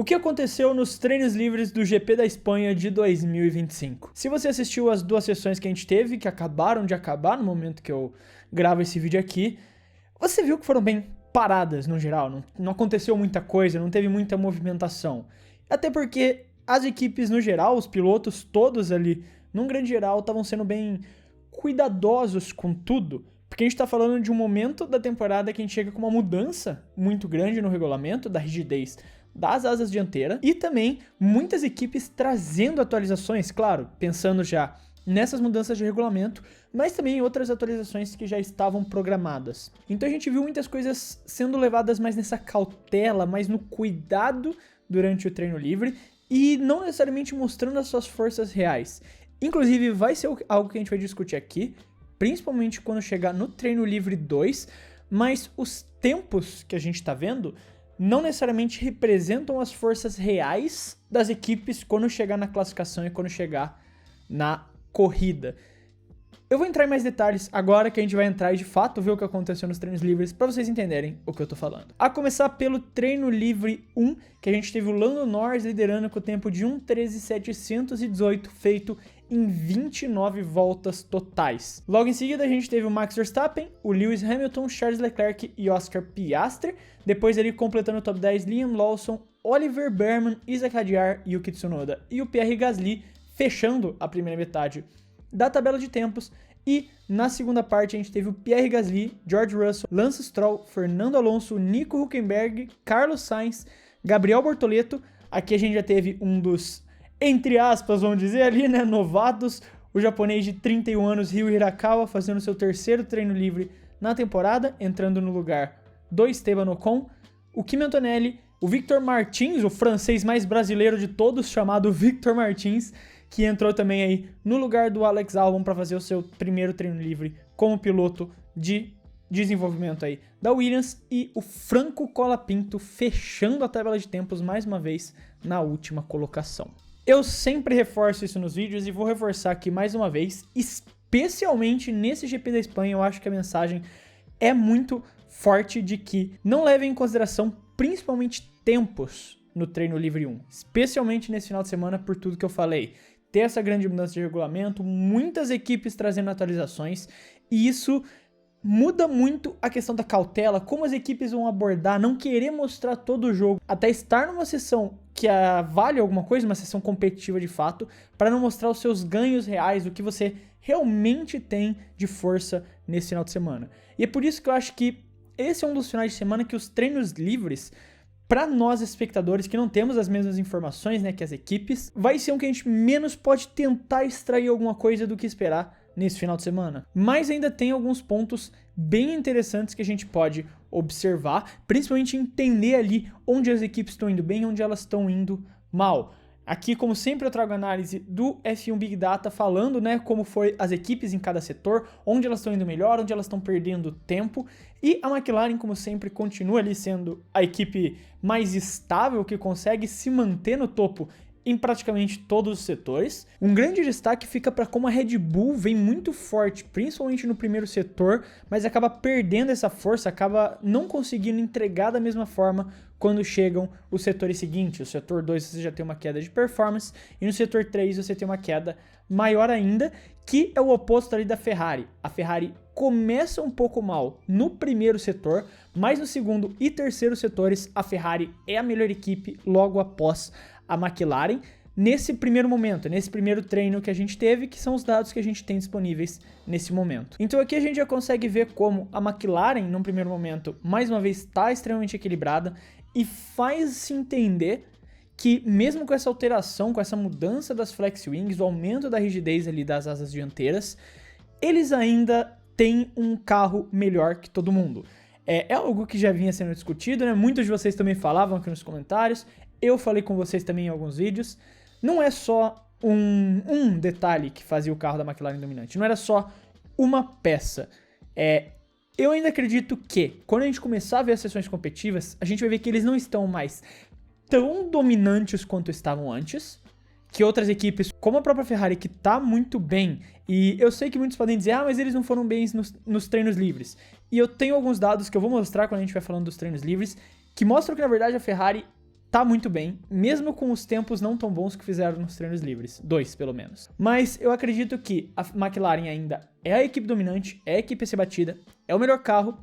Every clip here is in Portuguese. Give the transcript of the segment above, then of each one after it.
O que aconteceu nos treinos livres do GP da Espanha de 2025? Se você assistiu as 2 sessões que a gente teve, que acabaram de acabar no momento que eu gravo esse vídeo aqui, você viu que foram bem paradas no geral, não aconteceu muita coisa, não teve muita movimentação. Até porque as equipes no geral, os pilotos todos ali, num grande geral, estavam sendo bem cuidadosos com tudo, porque a gente está falando de um momento da temporada que a gente chega com uma mudança muito grande no regulamento, da rigidez das asas dianteiras, e também muitas equipes trazendo atualizações, claro, pensando já nessas mudanças de regulamento, mas também em outras atualizações que já estavam programadas. Então a gente viu muitas coisas sendo levadas mais nessa cautela, mais no cuidado durante o treino livre, e não necessariamente mostrando as suas forças reais. Inclusive vai ser algo que a gente vai discutir aqui, principalmente quando chegar no treino livre 2, mas os tempos que a gente está vendo não necessariamente representam as forças reais das equipes quando chegar na classificação e quando chegar na corrida. Eu vou entrar em mais detalhes agora que a gente vai entrar e de fato ver o que aconteceu nos treinos livres para vocês entenderem o que eu tô falando. A começar pelo treino livre 1, que a gente teve o Lando Norris liderando com o tempo de 1:13.718 feito em 29 voltas totais. Logo em seguida a gente teve o Max Verstappen, o Lewis Hamilton, Charles Leclerc e Oscar Piastri. Depois ele completando o top 10, Liam Lawson, Oliver Bearman, Isaac Hadjar, Yuki Tsunoda e o Pierre Gasly, fechando a primeira metade da tabela de tempos. E na segunda parte a gente teve o Pierre Gasly, George Russell, Lance Stroll, Fernando Alonso, Nico Hülkenberg, Carlos Sainz, Gabriel Bortoleto. Aqui a gente já teve um dos, entre aspas, vamos dizer ali, né, novatos, o japonês de 31 anos, Ryu Hirakawa, fazendo seu terceiro treino livre na temporada, entrando no lugar do Esteban Ocon, o Kimi Antonelli, o Victor Martins, o francês mais brasileiro de todos, chamado Victor Martins, que entrou também aí no lugar do Alex Albon para fazer o seu primeiro treino livre como piloto de desenvolvimento aí da Williams, e o Franco Colapinto fechando a tabela de tempos mais uma vez na última colocação. Eu sempre reforço isso nos vídeos e vou reforçar aqui mais uma vez, especialmente nesse GP da Espanha. Eu acho que a mensagem é muito forte de que não levem em consideração principalmente tempos no treino livre 1, especialmente nesse final de semana por tudo que eu falei. Ter essa grande mudança de regulamento, muitas equipes trazendo atualizações, e isso muda muito a questão da cautela, como as equipes vão abordar, não querer mostrar todo o jogo, até estar numa sessão que vale alguma coisa, uma sessão competitiva de fato, para não mostrar os seus ganhos reais, o que você realmente tem de força nesse final de semana. E é por isso que eu acho que esse é um dos finais de semana que os treinos livres, para nós espectadores que não temos as mesmas informações, né, que as equipes, vai ser um que a gente menos pode tentar extrair alguma coisa do que esperar nesse final de semana. Mas ainda tem alguns pontos bem interessantes que a gente pode observar, principalmente entender ali onde as equipes estão indo bem e onde elas estão indo mal. Aqui, como sempre, eu trago análise do F1 Big Data falando, né, como foi as equipes em cada setor, onde elas estão indo melhor, onde elas estão perdendo tempo. E a McLaren, como sempre, continua ali sendo a equipe mais estável, que consegue se manter no topo em praticamente todos os setores. Um grande destaque fica para como a Red Bull vem muito forte, principalmente no primeiro setor, mas acaba perdendo essa força, acaba não conseguindo entregar da mesma forma quando chegam os setores seguintes. O setor 2 você já tem uma queda de performance, e no setor 3 você tem uma queda maior ainda, que é o oposto ali da Ferrari. A Ferrari começa um pouco mal no primeiro setor, mas no segundo e terceiro setores a Ferrari é a melhor equipe logo após a McLaren, nesse primeiro momento, nesse primeiro treino que a gente teve, que são os dados que a gente tem disponíveis nesse momento. Então aqui a gente já consegue ver como a McLaren, num primeiro momento, mais uma vez está extremamente equilibrada, e faz-se entender que mesmo com essa alteração, com essa mudança das flex wings, o aumento da rigidez ali das asas dianteiras, eles ainda têm um carro melhor que todo mundo. É algo que já vinha sendo discutido, né? Muitos de vocês também falavam aqui nos comentários, eu falei com vocês também em alguns vídeos. Não é só um detalhe que fazia o carro da McLaren dominante, não era só uma peça. Eu ainda acredito que, quando a gente começar a ver as sessões competitivas, a gente vai ver que eles não estão mais tão dominantes quanto estavam antes, que outras equipes, como a própria Ferrari, que tá muito bem, e eu sei que muitos podem dizer, mas eles não foram bem nos treinos livres. E eu tenho alguns dados que eu vou mostrar quando a gente vai falando dos treinos livres, que mostram que, na verdade, a Ferrari tá muito bem, mesmo com os tempos não tão bons que fizeram nos treinos livres. 2, pelo menos. Mas eu acredito que a McLaren ainda é a equipe dominante, é a equipe a ser batida, é o melhor carro,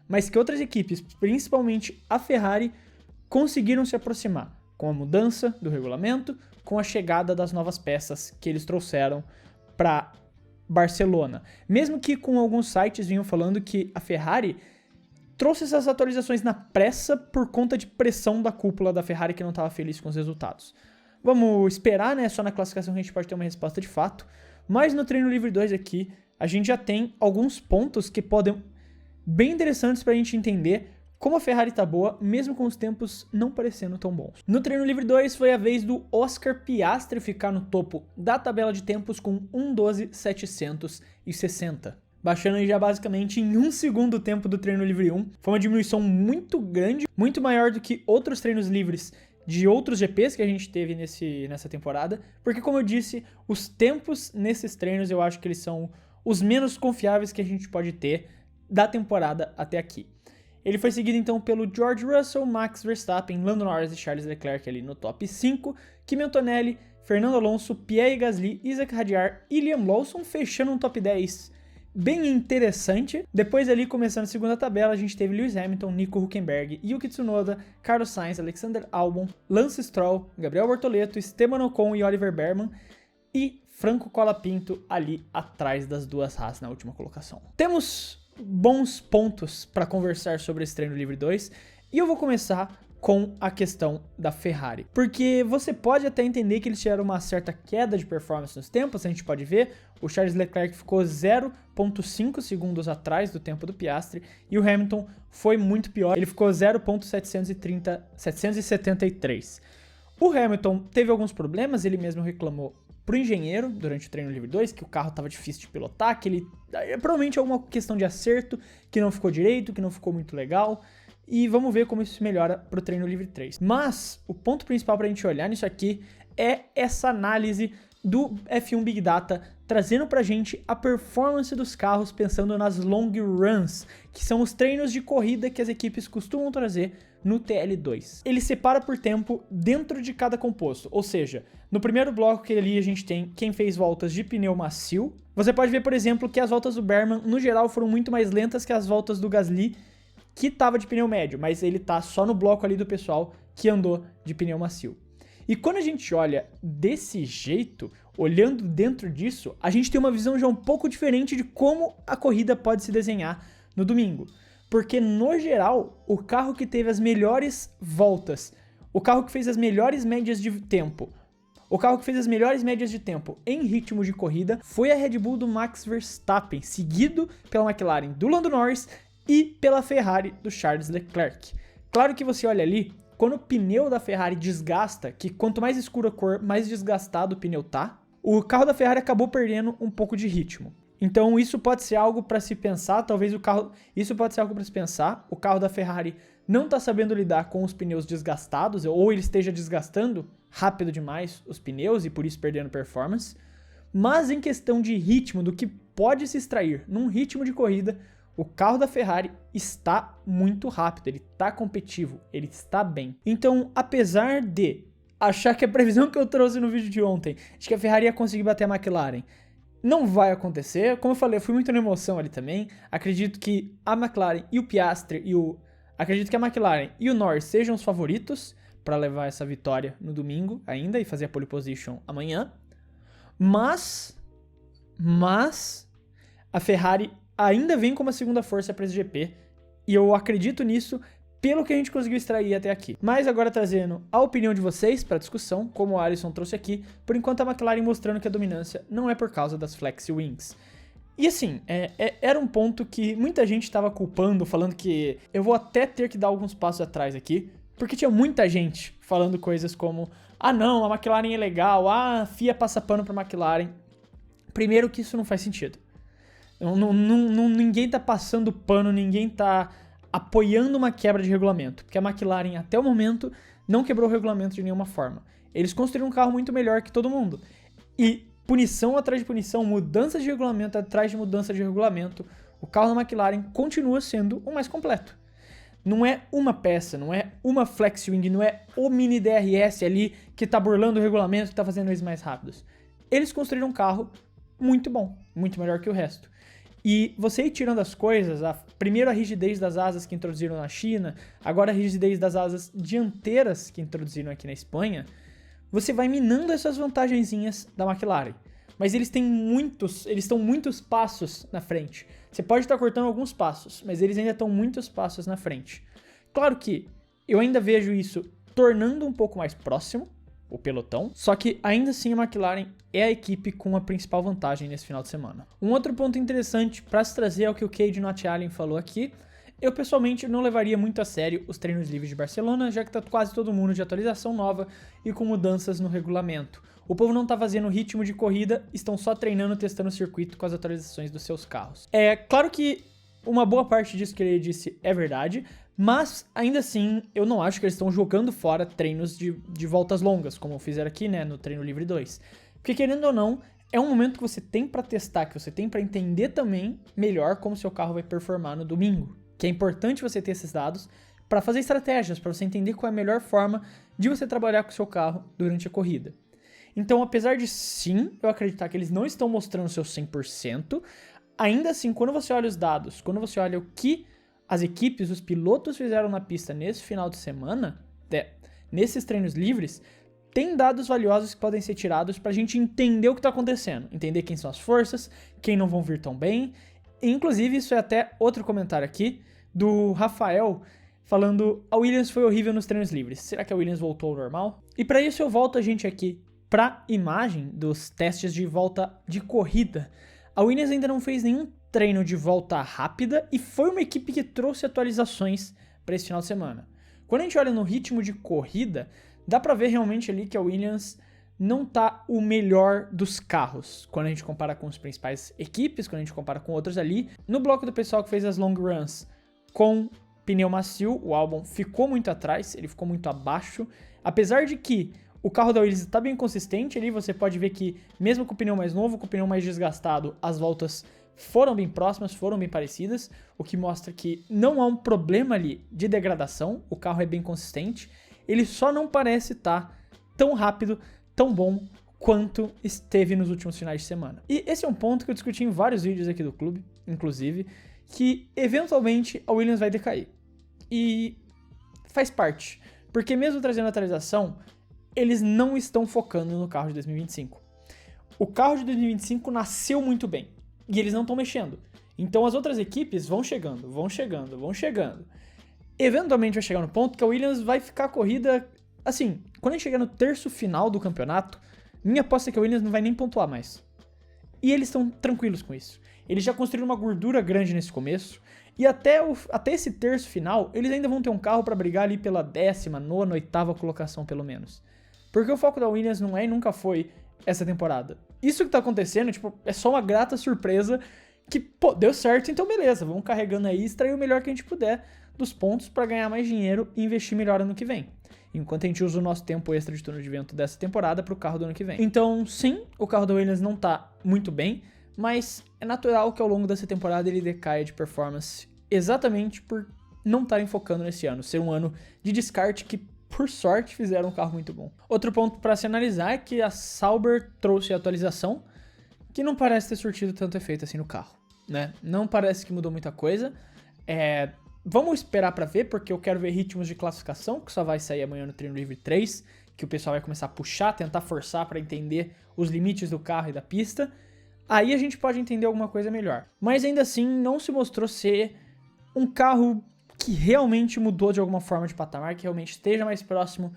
mas que outras equipes, principalmente a Ferrari, conseguiram se aproximar com a mudança do regulamento, com a chegada das novas peças que eles trouxeram para Barcelona. Mesmo que com alguns sites vinham falando que a Ferrari trouxe essas atualizações na pressa por conta de pressão da cúpula da Ferrari que não estava feliz com os resultados. Vamos esperar, né? Só na classificação que a gente pode ter uma resposta de fato. Mas no treino livre 2 aqui, a gente já tem alguns pontos que podem bem interessantes para a gente entender como a Ferrari tá boa, mesmo com os tempos não parecendo tão bons. No treino livre 2 foi a vez do Oscar Piastri ficar no topo da tabela de tempos com 1:12.760. Baixando aí já basicamente em 1 segundo o tempo do treino livre 1. Foi uma diminuição muito grande, muito maior do que outros treinos livres de outros GPs que a gente teve nessa temporada. Porque, como eu disse, os tempos nesses treinos eu acho que eles são os menos confiáveis que a gente pode ter da temporada até aqui. Ele foi seguido então pelo George Russell, Max Verstappen, Lando Norris e Charles Leclerc ali no top 5, Kimi Antonelli, Fernando Alonso, Pierre Gasly, Isaac Hadjar e Liam Lawson fechando um top 10 bem interessante. Depois ali, começando a segunda tabela, a gente teve Lewis Hamilton, Nico Hülkenberg, Yuki Tsunoda, Carlos Sainz, Alexander Albon, Lance Stroll, Gabriel Bortoleto, Esteban Ocon e Oliver Behrman e Franco Colapinto ali atrás das duas Haas na última colocação. Temos bons pontos para conversar sobre esse treino livre 2 e eu vou começar com a questão da Ferrari, porque você pode até entender que eles tiveram uma certa queda de performance nos tempos. A gente pode ver, o Charles Leclerc ficou 0,5 segundos atrás do tempo do Piastri e o Hamilton foi muito pior, ele ficou 0,773. O Hamilton teve alguns problemas, ele mesmo reclamou pro engenheiro durante o treino livre 2 que o carro estava difícil de pilotar, que ele provavelmente alguma questão de acerto que não ficou direito, que não ficou muito legal. E vamos ver como isso melhora para o treino livre 3. Mas o ponto principal para a gente olhar nisso aqui é essa análise do F1 Big Data, trazendo para a gente a performance dos carros pensando nas long runs, que são os treinos de corrida que as equipes costumam trazer no TL2. Ele separa por tempo dentro de cada composto, ou seja, no primeiro bloco que ali a gente tem quem fez voltas de pneu macio. Você pode ver, por exemplo, que as voltas do Behrman, no geral, foram muito mais lentas que as voltas do Gasly, que tava de pneu médio, mas ele tá só no bloco ali do pessoal que andou de pneu macio. E quando a gente olha desse jeito, olhando dentro disso, a gente tem uma visão já um pouco diferente de como a corrida pode se desenhar no domingo. Porque, no geral, o carro que teve as melhores voltas, o carro que fez as melhores médias de tempo, em ritmo de corrida foi a Red Bull do Max Verstappen, seguido pela McLaren do Lando Norris e pela Ferrari do Charles Leclerc. Claro que você olha ali, quando o pneu da Ferrari desgasta, que quanto mais escura a cor, mais desgastado o pneu tá, o carro da Ferrari acabou perdendo um pouco de ritmo. Então isso pode ser algo para se pensar, o carro da Ferrari não tá sabendo lidar com os pneus desgastados, ou ele esteja desgastando rápido demais os pneus e por isso perdendo performance. Mas em questão de ritmo, do que pode se extrair num ritmo de corrida, o carro da Ferrari está muito rápido, ele está competitivo, ele está bem. Então, apesar de achar que a previsão que eu trouxe no vídeo de ontem, de que a Ferrari ia conseguir bater a McLaren, não vai acontecer. Como eu falei, eu fui muito na emoção ali também. Acredito que a McLaren e o Piastri acredito que a McLaren e o Norris sejam os favoritos para levar essa vitória no domingo ainda e fazer a pole position amanhã. Mas a Ferrari ainda vem como a segunda força para esse GP, e eu acredito nisso pelo que a gente conseguiu extrair até aqui. Mas agora trazendo a opinião de vocês para discussão, como o Alisson trouxe aqui, por enquanto a McLaren mostrando que a dominância não é por causa das Flexi Wings. E assim, era um ponto que muita gente estava culpando, falando que eu vou até ter que dar alguns passos atrás aqui, porque tinha muita gente falando coisas como: ah não, a McLaren é legal, a FIA passa pano para a McLaren. Primeiro que isso não faz sentido. Ninguém tá passando pano, ninguém tá apoiando uma quebra de regulamento, porque a McLaren até o momento não quebrou o regulamento de nenhuma forma. Eles construíram um carro muito melhor que todo mundo. E punição atrás de punição, mudança de regulamento atrás de mudança de regulamento, o carro da McLaren continua sendo o mais completo. Não é uma peça, não é uma Flexwing, não é o mini DRS ali que tá burlando o regulamento, que tá fazendo eles mais rápidos. Eles construíram um carro muito bom, muito melhor que o resto. E você ir tirando as coisas, primeiro a rigidez das asas que introduziram na China, agora a rigidez das asas dianteiras que introduziram aqui na Espanha, você vai minando essas vantagenzinhas da McLaren. Mas eles estão muitos passos na frente. Você pode estar cortando alguns passos, mas eles ainda estão muitos passos na frente. Claro que eu ainda vejo isso tornando um pouco mais próximo o pelotão, só que ainda assim a McLaren é a equipe com a principal vantagem nesse final de semana. Um outro ponto interessante para se trazer é o que o Cade Not Allen falou aqui. Eu pessoalmente não levaria muito a sério os treinos livres de Barcelona, já que está quase todo mundo de atualização nova e com mudanças no regulamento. O povo não tá fazendo ritmo de corrida, estão só treinando, testando o circuito com as atualizações dos seus carros. É claro que uma boa parte disso que ele disse é verdade, mas ainda assim eu não acho que eles estão jogando fora treinos de voltas longas, como fizeram aqui, né, no treino livre 2. Porque querendo ou não, é um momento que você tem para testar, que você tem para entender também melhor como seu carro vai performar no domingo. Que é importante você ter esses dados para fazer estratégias, para você entender qual é a melhor forma de você trabalhar com o seu carro durante a corrida. Então, apesar de sim, eu acreditar que eles não estão mostrando o seu 100%, ainda assim, quando você olha os dados, quando você olha o que as equipes, os pilotos fizeram na pista nesse final de semana, nesses treinos livres, tem dados valiosos que podem ser tirados pra gente entender o que tá acontecendo, entender quem são as forças, quem não vão vir tão bem. E, inclusive, isso é até outro comentário aqui do Rafael, falando: a Williams foi horrível nos treinos livres, será que a Williams voltou ao normal? E para isso eu volto a gente aqui para imagem dos testes de volta de corrida. A Williams ainda não fez nenhum treino de volta rápida e foi uma equipe que trouxe atualizações para esse final de semana. Quando a gente olha no ritmo de corrida, dá para ver realmente ali que a Williams não tá o melhor dos carros, quando a gente compara com as principais equipes, quando a gente compara com outros ali. No bloco do pessoal que fez as long runs com pneu macio, o Albon ficou muito atrás, ele ficou muito abaixo, apesar de que o carro da Williams está bem consistente ali, você pode ver que mesmo com o pneu mais novo, com o pneu mais desgastado, as voltas foram bem próximas, foram bem parecidas, o que mostra que não há um problema ali de degradação, o carro é bem consistente, ele só não parece estar tão rápido, tão bom quanto esteve nos últimos finais de semana. E esse é um ponto que eu discuti em vários vídeos aqui do clube, inclusive, que eventualmente a Williams vai decair. E faz parte, porque mesmo trazendo atualização, eles não estão focando no carro de 2025. O carro de 2025 nasceu muito bem, e eles não estão mexendo. Então as outras equipes vão chegando. Eventualmente vai chegar no ponto que a Williams vai ficar a corrida, assim, quando a gente chegar no terço final do campeonato, minha aposta é que a Williams não vai nem pontuar mais. E eles estão tranquilos com isso. Eles já construíram uma gordura grande nesse começo, e até esse terço final, eles ainda vão ter um carro para brigar ali pela 19ª, 8ª colocação pelo menos. Porque o foco da Williams não é e nunca foi essa temporada. Isso que tá acontecendo, tipo, é só uma grata surpresa que, pô, deu certo, então beleza, vamos carregando aí e extrair o melhor que a gente puder dos pontos para ganhar mais dinheiro e investir melhor ano que vem. Enquanto a gente usa o nosso tempo extra de turno de vento dessa temporada pro carro do ano que vem. Então, sim, o carro da Williams não tá muito bem, mas é natural que ao longo dessa temporada ele decaia de performance exatamente por não estarem focando nesse ano, ser um ano de descarte que, por sorte, fizeram um carro muito bom. Outro ponto para se analisar é que a Sauber trouxe a atualização que não parece ter surtido tanto efeito assim no carro, né? Não parece que mudou muita coisa. Vamos esperar para ver, porque eu quero ver ritmos de classificação, que só vai sair amanhã no treino livre 3, que o pessoal vai começar a puxar, tentar forçar para entender os limites do carro e da pista. Aí a gente pode entender alguma coisa melhor. Mas ainda assim, não se mostrou ser um carro que realmente mudou de alguma forma de patamar, que realmente esteja mais próximo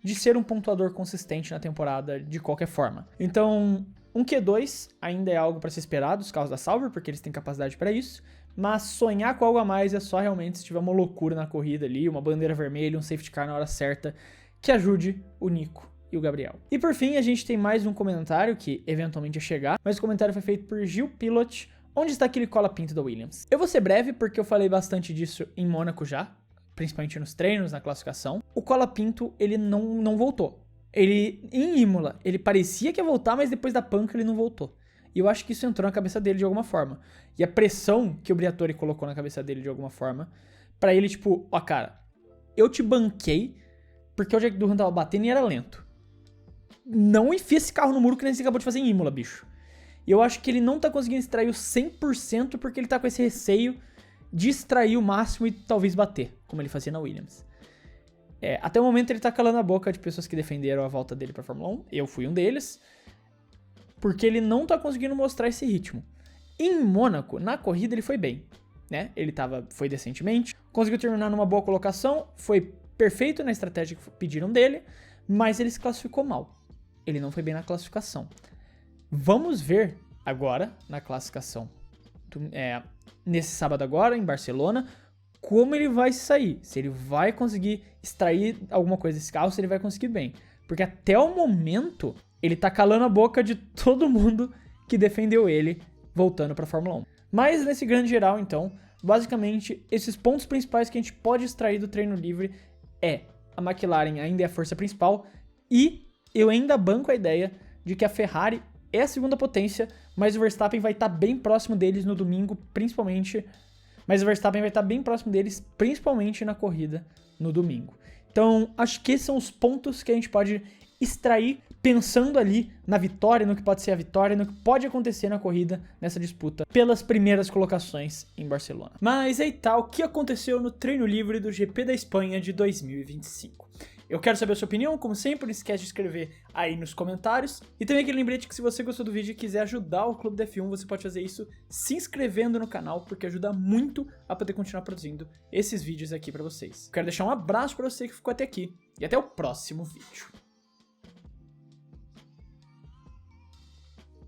de ser um pontuador consistente na temporada de qualquer forma. Então, um Q2 ainda é algo para se esperar dos carros da Sauber, porque eles têm capacidade para isso, mas sonhar com algo a mais é só realmente se tiver uma loucura na corrida ali, uma bandeira vermelha, um safety car na hora certa, que ajude o Nico e o Gabriel. E por fim, a gente tem mais um comentário que eventualmente ia chegar, mas o comentário foi feito por Gil Pilot. Onde está aquele cola-pinto da Williams? Eu vou ser breve porque eu falei bastante disso em Mônaco já, principalmente nos treinos, na classificação. O cola-pinto, ele não voltou. Ele, em Imola, ele parecia que ia voltar, mas depois da panca ele não voltou. E eu acho que isso entrou na cabeça dele de alguma forma. E a pressão que o Briatore colocou na cabeça dele de alguma forma pra ele, tipo, ó, cara, eu te banquei porque o Jack Durham tava batendo e era lento. Não enfia esse carro no muro que nem você acabou de fazer em Imola, bicho. E eu acho que ele não tá conseguindo extrair o 100% porque ele tá com esse receio de extrair o máximo e talvez bater, como ele fazia na Williams. Até o momento ele tá calando a boca de pessoas que defenderam a volta dele pra Fórmula 1. Eu fui um deles. Porque ele não tá conseguindo mostrar esse ritmo. Em Mônaco, na corrida, ele foi bem, né? Ele foi decentemente, conseguiu terminar numa boa colocação, foi perfeito na estratégia que pediram dele, mas ele se classificou mal. Ele não foi bem na classificação. Vamos ver agora, na classificação, nesse sábado agora, em Barcelona, como ele vai sair. Se ele vai conseguir extrair alguma coisa desse carro, se ele vai conseguir bem. Porque até o momento, ele tá calando a boca de todo mundo que defendeu ele voltando pra Fórmula 1. Mas nesse grande geral, então, basicamente, esses pontos principais que a gente pode extrair do treino livre a McLaren ainda é a força principal e eu ainda banco a ideia de que a Ferrari é a segunda potência, mas o Verstappen vai estar bem próximo deles no domingo, principalmente na corrida no domingo. Então, acho que esses são os pontos que a gente pode extrair pensando ali na vitória, no que pode ser a vitória, no que pode acontecer na corrida, nessa disputa pelas primeiras colocações em Barcelona. Mas aí tá, o que aconteceu no treino livre do GP da Espanha de 2025? Eu quero saber a sua opinião, como sempre, não esquece de escrever aí nos comentários. E também aquele lembrete que se você gostou do vídeo e quiser ajudar o Clube da F1, você pode fazer isso se inscrevendo no canal, porque ajuda muito a poder continuar produzindo esses vídeos aqui pra vocês. Quero deixar um abraço pra você que ficou até aqui e até o próximo vídeo.